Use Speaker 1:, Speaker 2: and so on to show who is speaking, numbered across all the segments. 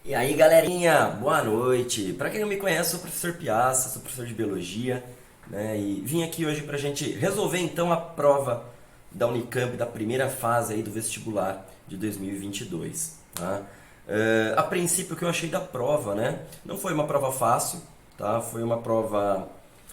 Speaker 1: E aí, galerinha, boa noite. Para quem não me conhece, eu sou o professor Piazza, sou professor de biologia, né? E vim aqui hoje para a gente resolver então a prova da Unicamp da primeira fase aí do vestibular de 2022, tá? A princípio, o que eu achei da prova, né? Não foi uma prova fácil, tá? Foi uma prova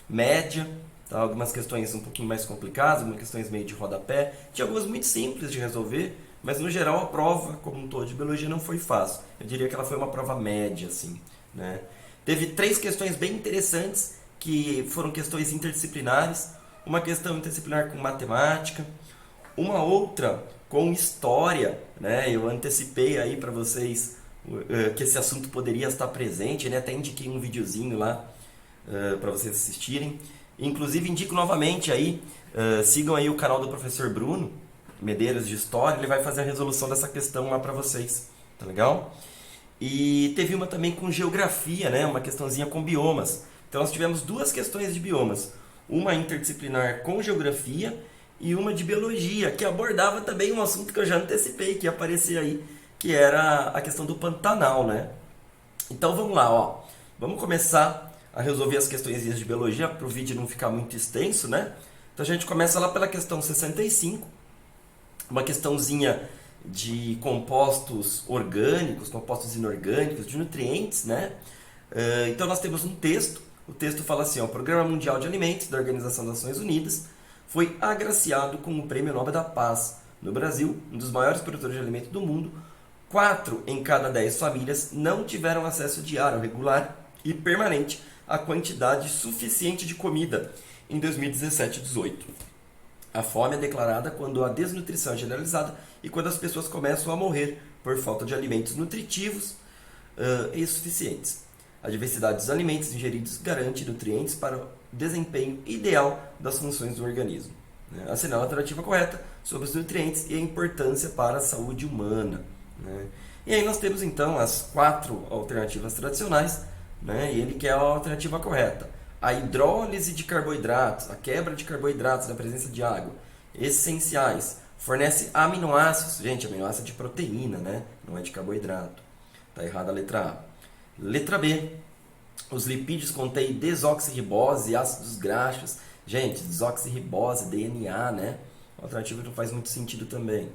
Speaker 1: média, tá? Algumas questões um pouquinho mais complicadas, algumas questões meio de rodapé. Tinha algumas muito simples de resolver, mas no geral a prova, como um todo de biologia, não foi fácil. Eu diria que ela foi uma prova média, assim, né? Teve três questões bem interessantes, que foram questões interdisciplinares. Uma questão interdisciplinar com matemática, uma outra com história, né? Eu antecipei aí para vocês que esse assunto poderia estar presente, né? Até indiquei um videozinho lá para vocês assistirem. Inclusive indico novamente aí, sigam aí o canal do professor Bruno Medeiros de História, ele vai fazer a resolução dessa questão lá para vocês, tá legal? E teve uma também com geografia, né? Uma questãozinha com biomas. Então nós tivemos duas questões de biomas, uma interdisciplinar com geografia e uma de biologia, que abordava também um assunto que eu já antecipei que ia aparecer aí, que era a questão do Pantanal, né? Então vamos lá, ó. Vamos começar a resolver as questões de biologia para o vídeo não ficar muito extenso, né? Então a gente começa lá pela questão 65, uma questãozinha de compostos orgânicos, compostos inorgânicos, de nutrientes, né? Então nós temos um texto. O texto fala assim: ó, o Programa Mundial de Alimentos da Organização das Nações Unidas foi agraciado com o Prêmio Nobel da Paz. No Brasil, um dos maiores produtores de alimento do mundo, 4 em cada 10 famílias não tiveram acesso diário, regular e permanente à quantidade suficiente de comida em 2017 e 2018. A fome é declarada quando a desnutrição é generalizada e quando as pessoas começam a morrer por falta de alimentos nutritivos e suficientes. A diversidade dos alimentos ingeridos garante nutrientes para o desempenho ideal das funções do organismo. Assinala a alternativa correta sobre os nutrientes e a importância para a saúde humana. Né? E aí nós temos então as 4 alternativas tradicionais, né? E ele quer a alternativa correta. A hidrólise de carboidratos, a quebra de carboidratos na presença de água, essenciais, fornece aminoácidos. Gente, aminoácido é de proteína, né? Não é de carboidrato. Tá errada a letra A. Letra B. Os lipídios contêm desoxirribose e ácidos graxos. Gente, desoxirribose, DNA, né? Uma alternativa que não faz muito sentido também.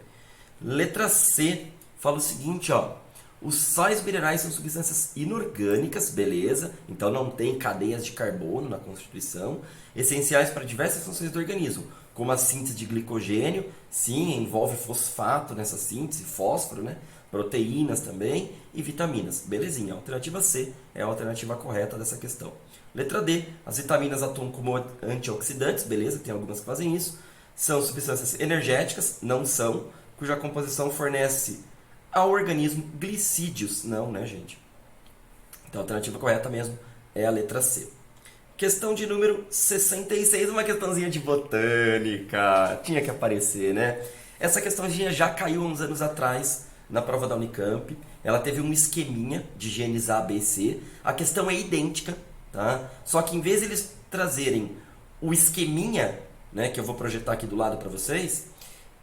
Speaker 1: Letra C. Fala o seguinte, ó. Os sais minerais são substâncias inorgânicas, beleza? Então não tem cadeias de carbono na constituição, essenciais para diversas funções do organismo, como a síntese de glicogênio, sim, envolve fosfato nessa síntese, fósforo, né? Proteínas também e vitaminas. Belezinha, a alternativa C é a alternativa correta dessa questão. Letra D, as vitaminas atuam como antioxidantes, beleza? Tem algumas que fazem isso. São substâncias energéticas, não são, cuja composição fornece ao organismo glicídios. Não, né, gente? Então a alternativa correta mesmo é a letra C. Questão de número 66, uma questãozinha de botânica. Tinha que aparecer, né? Essa questãozinha já caiu uns anos atrás na prova da Unicamp. Ela teve um esqueminha de genes A, B e C. A questão é idêntica, tá? Só que em vez de eles trazerem o esqueminha, né, que eu vou projetar aqui do lado para vocês,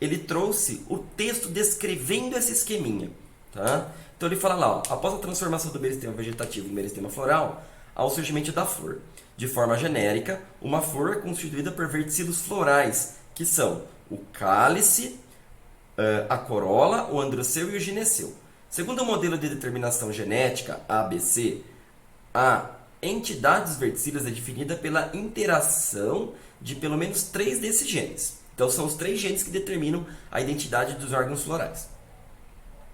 Speaker 1: ele trouxe o texto descrevendo esse esqueminha, tá? Então ele fala lá, ó, após a transformação do meristema vegetativo em meristema floral, há o surgimento da flor. De forma genérica, uma flor é constituída por verticilos florais, que são o cálice, a corola, o androceu e o gineceu. Segundo o modelo de determinação genética ABC, a entidade dos verticilos é definida pela interação de pelo menos 3 desses genes. Então são os 3 genes que determinam a identidade dos órgãos florais.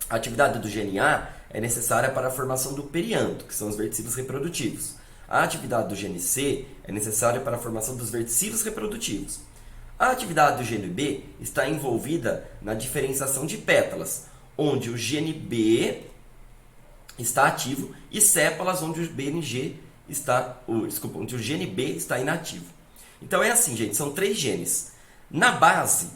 Speaker 1: A atividade do gene A é necessária para a formação do perianto, que são os verticilos reprodutivos. A atividade do gene C é necessária para a formação dos verticilos reprodutivos. A atividade do gene B está envolvida na diferenciação de pétalas, onde o gene B está ativo, e sépalas, onde o BNG está, onde o gene B está inativo. Então é assim, gente, são 3 genes. Na base,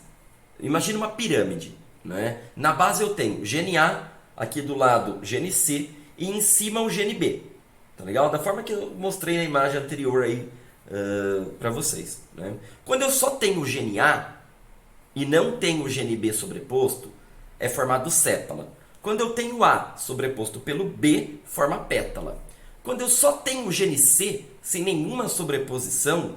Speaker 1: imagina uma pirâmide, né? Na base eu tenho gene A, aqui do lado gene C e em cima o gene B. Tá legal? Da forma que eu mostrei na imagem anterior aí para vocês, né? Quando eu só tenho o gene A e não tenho o gene B sobreposto, é formado sépala. Quando eu tenho A sobreposto pelo B, forma pétala. Quando eu só tenho o gene C, sem nenhuma sobreposição,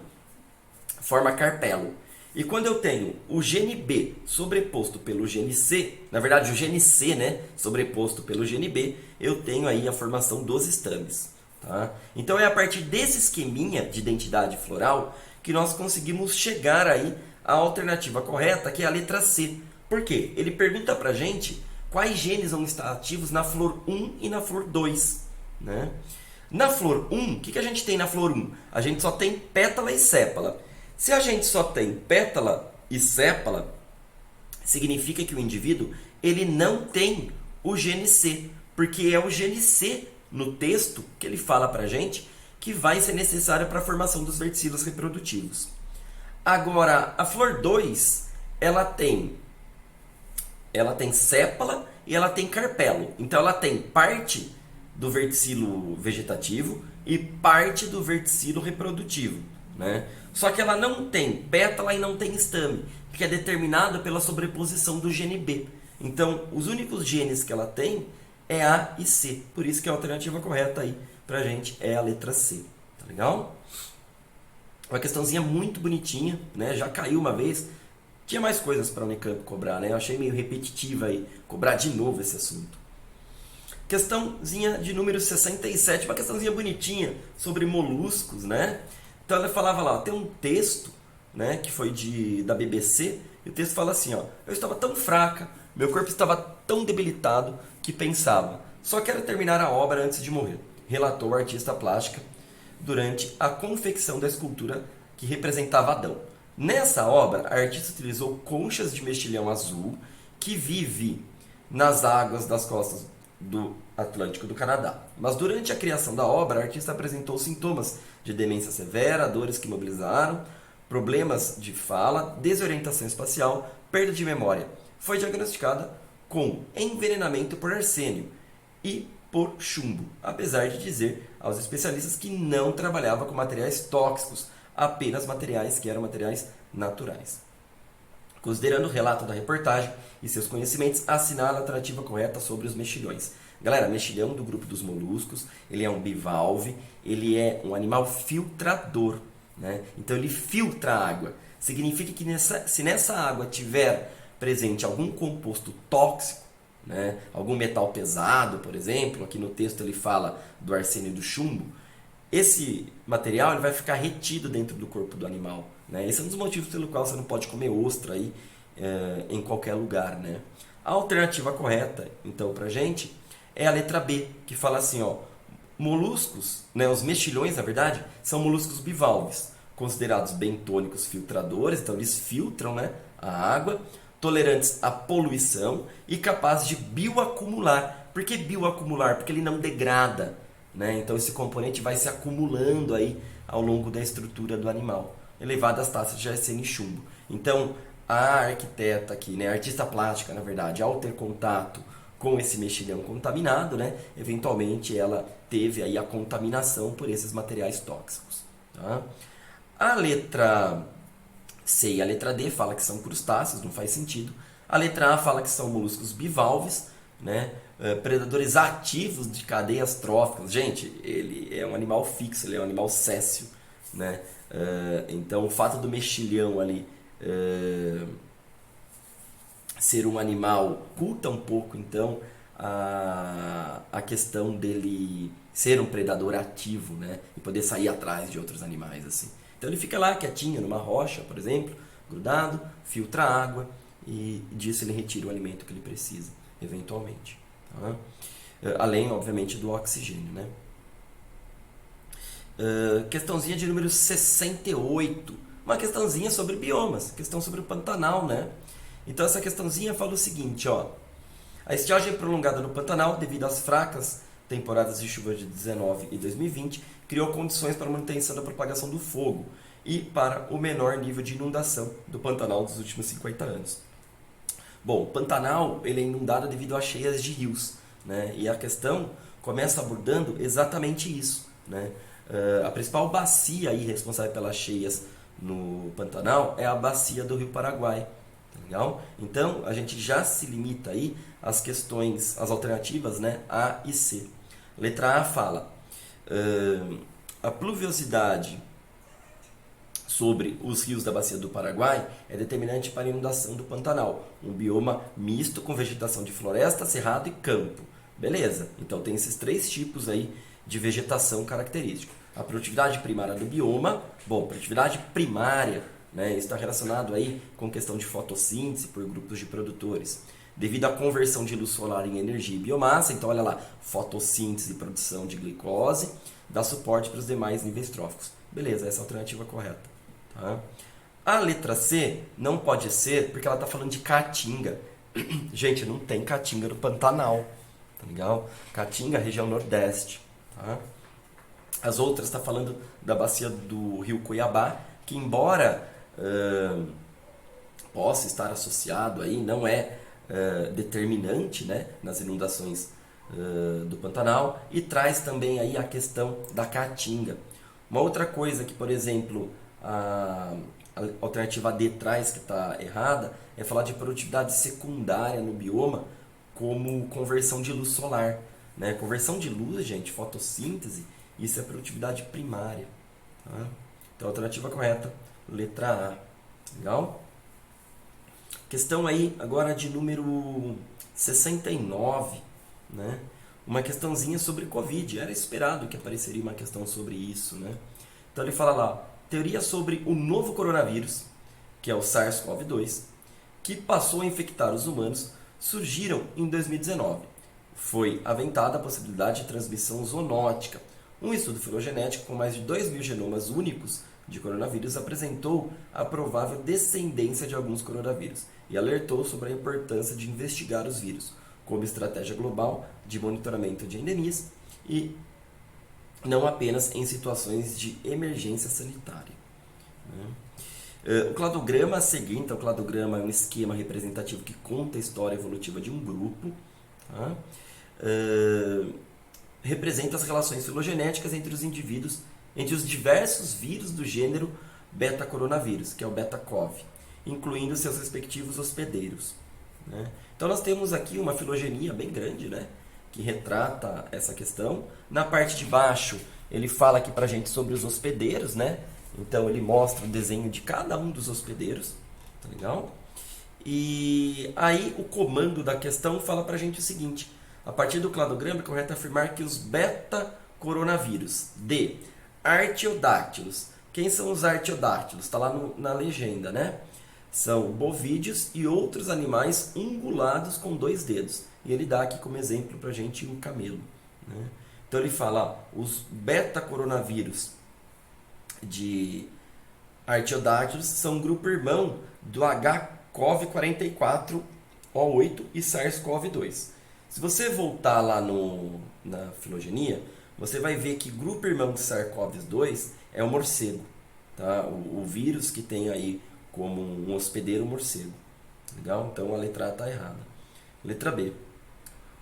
Speaker 1: forma carpelo. E quando eu tenho o gene B sobreposto pelo gene C, na verdade o gene C, né, sobreposto pelo gene B, eu tenho aí a formação dos estames. Tá? Então é a partir desse esqueminha de identidade floral que nós conseguimos chegar aí à alternativa correta, que é a letra C. Por quê? Ele pergunta pra gente quais genes vão estar ativos na flor 1 e na flor 2. Né? Na flor 1, o que a gente tem na flor 1? A gente só tem pétala e sépala. Se a gente só tem pétala e sépala, significa que o indivíduo ele não tem o gene C, porque é o gene C no texto que ele fala pra gente que vai ser necessário para a formação dos verticilos reprodutivos. Agora, a flor 2, ela tem sépala e ela tem carpelo. Então ela tem parte do verticilo vegetativo e parte do verticilo reprodutivo, né? Só que ela não tem pétala e não tem estame, que é determinado pela sobreposição do gene B. Então, os únicos genes que ela tem é A e C. Por isso que a alternativa correta aí pra gente é a letra C. Tá legal? Uma questãozinha muito bonitinha, né? Já caiu uma vez. Tinha mais coisas para a Unicamp cobrar, né? Eu achei meio repetitiva aí, cobrar de novo esse assunto. Questãozinha de número 67, uma questãozinha bonitinha sobre moluscos, né? Então ela falava lá, tem um texto, né, que foi da BBC, e o texto fala assim, ó, eu estava tão fraca, meu corpo estava tão debilitado que pensava, só quero terminar a obra antes de morrer, relatou a artista plástica durante a confecção da escultura que representava Adão. Nessa obra, a artista utilizou conchas de mexilhão azul que vive nas águas das costas do Atlântico do Canadá. Mas durante a criação da obra, a artista apresentou sintomas de demência severa, dores que imobilizaram, problemas de fala, desorientação espacial, perda de memória. Foi diagnosticada com envenenamento por arsênio e por chumbo, apesar de dizer aos especialistas que não trabalhava com materiais tóxicos, apenas materiais que eram materiais naturais. Considerando o relato da reportagem e seus conhecimentos, assinala a alternativa correta sobre os mexilhões. Galera, mexilhão do grupo dos moluscos, ele é um bivalve, ele é um animal filtrador, né? Então ele filtra a água. Significa que se nessa água tiver presente algum composto tóxico, né? Algum metal pesado, por exemplo, aqui no texto ele fala do arsênio e do chumbo, esse material ele vai ficar retido dentro do corpo do animal, né? Esse é um dos motivos pelo qual você não pode comer ostra aí, em qualquer lugar, né? A alternativa correta, então, pra gente, é a letra B, que fala assim, ó, moluscos, né, os mexilhões, na verdade, são moluscos bivalves, considerados bentônicos filtradores, então eles filtram, né, a água, tolerantes à poluição e capazes de bioacumular. Por que bioacumular? Porque ele não degrada, né? Então esse componente vai se acumulando aí ao longo da estrutura do animal, elevadas taxas de arsênio e chumbo. Então a arquiteta aqui, né, a artista plástica, na verdade, ao ter contato com esse mexilhão contaminado, né, eventualmente ela teve aí a contaminação por esses materiais tóxicos. Tá? A letra C e a letra D fala que são crustáceos, não faz sentido. A letra A fala que são moluscos bivalves, né, predadores ativos de cadeias tróficas. Gente, ele é um animal fixo, ele é um animal céssio, né? Então o fato do mexilhão ali ser um animal oculta um pouco, então, a questão dele ser um predador ativo, né? E poder sair atrás de outros animais, assim. Então ele fica lá quietinho, numa rocha, por exemplo, grudado, filtra água e disso ele retira o alimento que ele precisa, eventualmente. Tá? Além, obviamente, do oxigênio, né? Questãozinha de número 68. Uma questãozinha sobre biomas, questão sobre o Pantanal, né? Então essa questãozinha fala o seguinte, ó. A estiagem prolongada no Pantanal, devido às fracas temporadas de chuva de 19 e 2020, criou condições para a manutenção da propagação do fogo e para o menor nível de inundação do Pantanal dos últimos 50 anos. Bom, o Pantanal ele é inundado devido a cheias de rios, né? E a questão começa abordando exatamente isso, né? A principal bacia aí responsável pelas cheias no Pantanal é a bacia do Rio Paraguai, Legal? Então, a gente já se limita aí às questões, às alternativas, né? A e C. Letra A fala, a pluviosidade sobre os rios da bacia do Paraguai é determinante para a inundação do Pantanal, um bioma misto com vegetação de floresta, cerrado e campo. Beleza, então tem esses três tipos aí de vegetação característica. A produtividade primária do bioma, bom, produtividade primária, né, está relacionado aí com questão de fotossíntese por grupos de produtores. Devido à conversão de luz solar em energia e biomassa, então olha lá, fotossíntese e produção de glicose, dá suporte para os demais níveis tróficos. Beleza, essa é a alternativa correta. Tá? A letra C não pode ser porque ela está falando de caatinga. Gente, não tem caatinga no Pantanal. Tá legal? Caatinga, região nordeste. Tá? As outras está falando da bacia do rio Cuiabá, que embora possa estar associado aí, não é determinante, né, nas inundações do Pantanal, e traz também aí a questão da caatinga. Uma outra coisa que, por exemplo, a alternativa D traz que está errada é falar de produtividade secundária no bioma como conversão de luz solar. Né? Conversão de luz, gente, fotossíntese, isso é produtividade primária. Tá? Então, a alternativa correta, letra A. Legal? Questão aí agora de número 69, né? Uma questãozinha sobre Covid. Era esperado que apareceria uma questão sobre isso, né? Então ele fala lá, teoria sobre o novo coronavírus, que é o SARS-CoV-2, que passou a infectar os humanos, surgiram em 2019. Foi aventada a possibilidade de transmissão zoonótica. Um estudo filogenético com mais de 2.000 genomas únicos de coronavírus apresentou a provável descendência de alguns coronavírus e alertou sobre a importância de investigar os vírus como estratégia global de monitoramento de endemias e não apenas em situações de emergência sanitária. O cladograma seguinte, o cladograma é um esquema representativo que conta a história evolutiva de um grupo, tá? Representa as relações filogenéticas entre os indivíduos, entre os diversos vírus do gênero beta-coronavírus, que é o beta-cov, incluindo seus respectivos hospedeiros. Né? Então nós temos aqui uma filogenia bem grande, né, que retrata essa questão. Na parte de baixo ele fala aqui pra gente sobre os hospedeiros, né? Então ele mostra o desenho de cada um dos hospedeiros, tá legal? E aí o comando da questão fala pra gente o seguinte: a partir do cladograma é correto afirmar que os beta-coronavírus de artiodáctilos, quem são os artiodáctilos? Está lá na legenda, né? São bovídeos e outros animais ungulados com 2 dedos. E ele dá aqui como exemplo pra gente um camelo, né? Então ele fala, ó, os beta-coronavírus de artiodáctilos são grupo irmão do HCOV44O8 e SARS-CoV-2. Se você voltar lá na filogenia, você vai ver que grupo irmão de SARS-CoV-2 é o morcego, tá? O vírus que tem aí como um hospedeiro morcego. Legal? Então a letra A está errada. Letra B.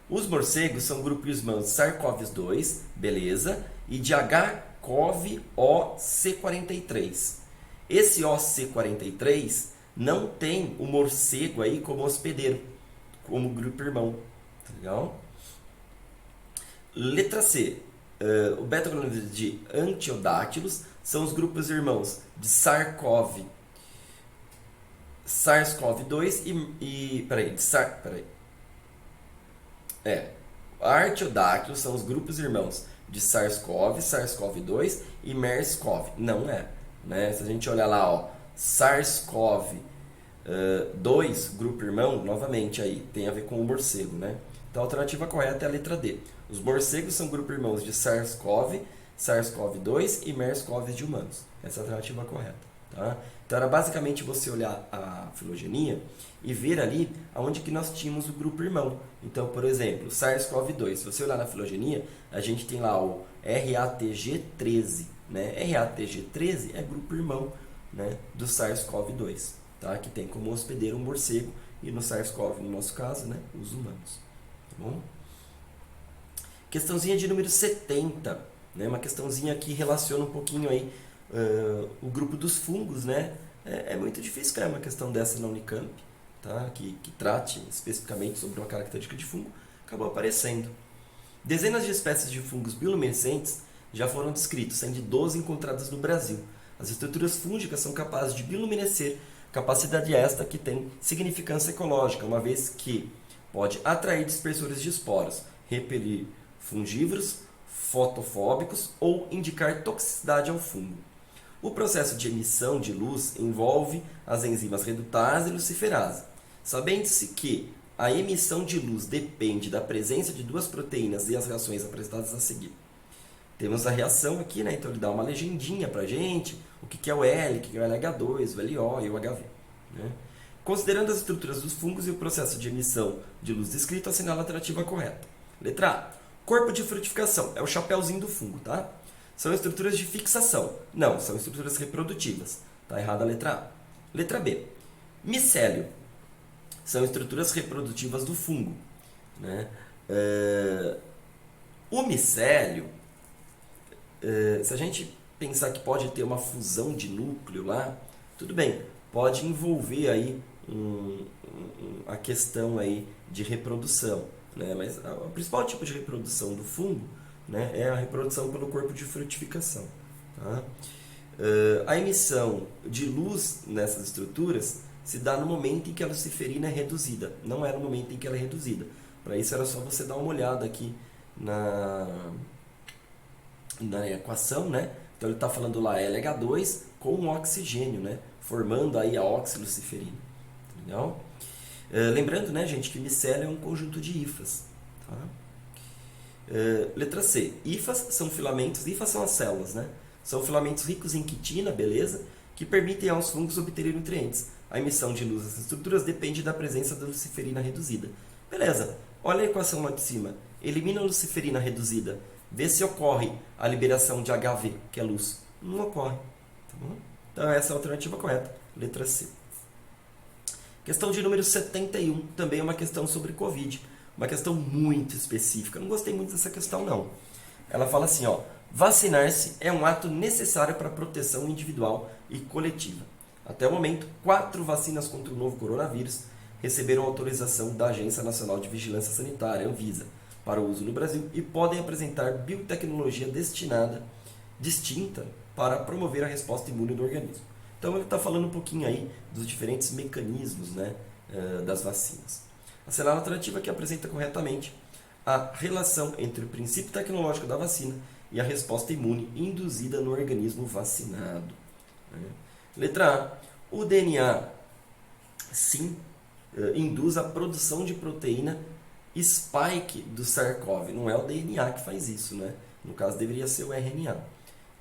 Speaker 1: Os morcegos são grupos irmãos de SARS-CoV-2, beleza, e de HCOV-OC43. Esse OC43 não tem o morcego aí como hospedeiro, como grupo irmão. Tá legal? Letra C. O beta-coronavírus de antiodáctilos são os grupos irmãos de SARS-CoV-2 artiodáctilos são os grupos irmãos de SARS-CoV, SARS-CoV-2 e MERS-CoV. Não é, né? Se a gente olhar lá, ó, SARS-CoV-2, grupo irmão, novamente aí, tem a ver com o morcego, né? Então a alternativa correta é a letra D. Os morcegos são grupo irmãos de SARS-CoV, SARS-CoV-2 e MERS-CoV de humanos. Essa é a alternativa correta. Tá? Então era basicamente você olhar a filogenia e ver ali onde que nós tínhamos o grupo irmão. Então, por exemplo, SARS-CoV-2. Se você olhar na filogenia, a gente tem lá o RATG13. Né? RATG13 é grupo irmão, né, do SARS-CoV-2, tá? Que tem como hospedeiro um morcego e no SARS-CoV, no nosso caso, né, os humanos. Tá bom? Questãozinha de número 70, né? Uma questãozinha que relaciona um pouquinho aí o grupo dos fungos, né? É muito difícil cair uma questão dessa na Unicamp, tá? Que trate especificamente sobre uma característica de fungo, acabou aparecendo. Dezenas de espécies de fungos bioluminescentes já foram descritos, sendo 12 encontradas no Brasil. As estruturas fúngicas são capazes de bioluminescer, capacidade esta que tem significância ecológica, uma vez que pode atrair dispersores de esporos, repelir fungívoros, fotofóbicos ou indicar toxicidade ao fungo. O processo de emissão de luz envolve as enzimas redutase e luciferase. Sabendo-se que a emissão de luz depende da presença de duas proteínas e as reações apresentadas a seguir. Temos a reação aqui, né? Então ele dá uma legendinha pra gente, o que é o L, o que é o LH2, o LO e o HV. Né? Considerando as estruturas dos fungos e o processo de emissão de luz descrito, assinala a alternativa correta. Letra A. Corpo de frutificação. É o chapéuzinho do fungo, tá? São estruturas de fixação. Não, são estruturas reprodutivas. Tá errada a letra A. Letra B. Micélio. São estruturas reprodutivas do fungo. Né? O micélio, se a gente pensar que pode ter uma fusão de núcleo lá, tudo bem, pode envolver aí a questão aí de reprodução. Né? Mas o principal tipo de reprodução do fungo, né, é a reprodução pelo corpo de frutificação. Tá? A emissão de luz nessas estruturas se dá no momento em que a luciferina é reduzida, não é no momento em que ela é reduzida. Para isso era só você dar uma olhada aqui na equação, né? Então ele está falando lá LH2 com um oxigênio, né? Formando aí a oxiluciferina. Legal? Lembrando, né, gente, que micélio é um conjunto de hifas. Tá? Letra C. Hifas são filamentos, hifas são as células, né? São filamentos ricos em quitina, beleza? Que permitem aos fungos obterem nutrientes. A emissão de luz dessas estruturas depende da presença da luciferina reduzida. Beleza, olha a equação lá de cima. Elimina a luciferina reduzida. Vê se ocorre a liberação de HV, que é luz. Não ocorre. Tá bom? Então essa é a alternativa correta. Letra C. Questão de número 71, também é uma questão sobre Covid. Uma questão muito específica. Não gostei muito dessa questão, não. Ela fala assim, ó. Vacinar-se é um ato necessário para a proteção individual e coletiva. Até o momento, 4 vacinas contra o novo coronavírus receberam autorização da Agência Nacional de Vigilância Sanitária, Anvisa, para o uso no Brasil e podem apresentar biotecnologia distinta para promover a resposta imune do organismo. Então ele está falando um pouquinho aí dos diferentes mecanismos, né, das vacinas. A célula alternativa que apresenta corretamente a relação entre o princípio tecnológico da vacina e a resposta imune induzida no organismo vacinado. Letra A. O DNA, sim, induz a produção de proteína spike do SARS-CoV. Não é o DNA que faz isso, né? No caso, deveria ser o RNA.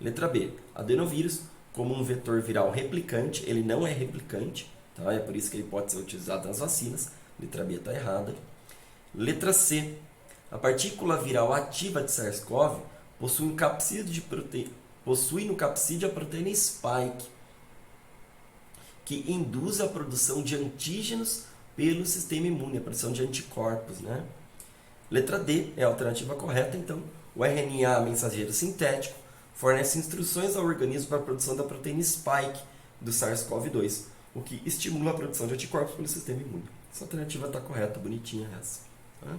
Speaker 1: Letra B. Adenovírus, como um vetor viral replicante, ele não é replicante, tá? É por isso que ele pode ser utilizado nas vacinas. Letra B está errada. Letra C. A partícula viral ativa de SARS-CoV possui no capsídeo a proteína spike, que induz a produção de antígenos pelo sistema imune, a produção de anticorpos. Né? Letra D é a alternativa correta, então. O RNA mensageiro sintético fornece instruções ao organismo para a produção da proteína spike do SARS-CoV-2, o que estimula a produção de anticorpos pelo sistema imune. Essa alternativa está correta, bonitinha essa. Tá?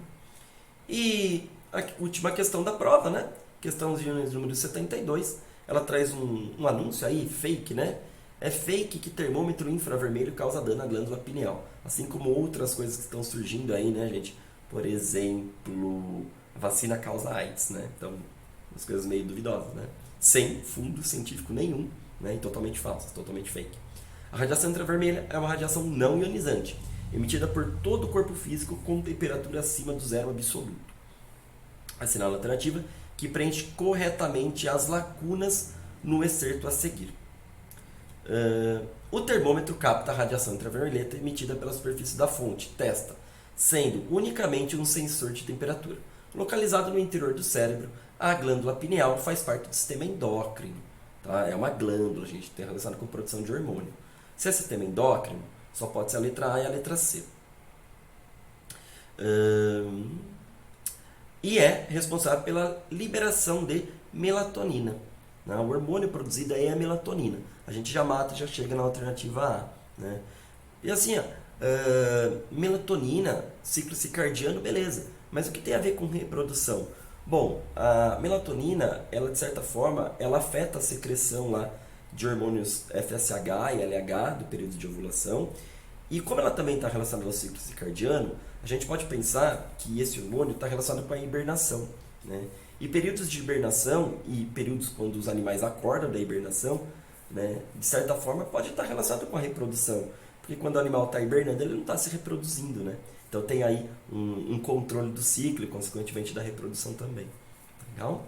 Speaker 1: E a última questão da prova, né? Questão de número 72, ela traz um anúncio aí, fake, né? É fake que termômetro infravermelho causa dano à glândula pineal. Assim como outras coisas que estão surgindo aí, né, gente? Por exemplo, a vacina causa AIDS, né? Então, umas coisas meio duvidosas, né? Sem fundo científico nenhum, né? E totalmente falsas, totalmente fake. A radiação infravermelha é uma radiação não ionizante, emitida por todo o corpo físico com temperatura acima do zero absoluto. Assinala a alternativa que preenche corretamente as lacunas no excerto a seguir. O termômetro capta a radiação ultravioleta emitida pela superfície da fonte, testa, sendo unicamente um sensor de temperatura. Localizado no interior do cérebro, a glândula pineal faz parte do sistema endócrino. Tá? É uma glândula, a gente tem relacionado com a produção de hormônio. Se é sistema endócrino, só pode ser a letra A e a letra C. E é responsável pela liberação de melatonina. Né? O hormônio produzido aí é a melatonina. A gente já mata e já chega na alternativa A. Né? E assim, Melatonina, ciclo circadiano, beleza. Mas o que tem a ver com reprodução? Bom, a melatonina, ela de certa forma, ela afeta a secreção lá de hormônios FSH e LH do período de ovulação. E como ela também está relacionada ao ciclo circadiano, a gente pode pensar que esse hormônio está relacionado com a hibernação, né? E períodos de hibernação e períodos quando os animais acordam da hibernação, né, de certa forma pode estar relacionado com a reprodução. Porque quando o animal está hibernando, ele não está se reproduzindo, né? Então tem aí um controle do ciclo e, consequentemente, da reprodução também. Legal?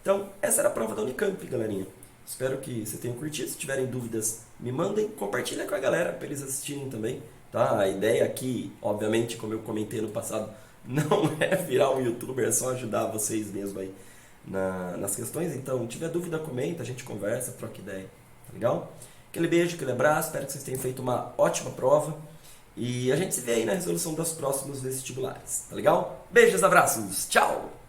Speaker 1: Então, essa era a prova da Unicamp, galerinha. Espero que vocês tenham curtido. Se tiverem dúvidas, me mandem. Compartilha com a galera para eles assistirem também. Tá? A ideia aqui, obviamente, como eu comentei no passado, não é virar um youtuber, é só ajudar vocês mesmo aí nas questões. Então, se tiver dúvida, comenta, a gente conversa, troca ideia. Tá legal? Aquele beijo, aquele abraço. Espero que vocês tenham feito uma ótima prova. E a gente se vê aí na resolução dos próximos vestibulares. Tá legal? Beijos, abraços. Tchau!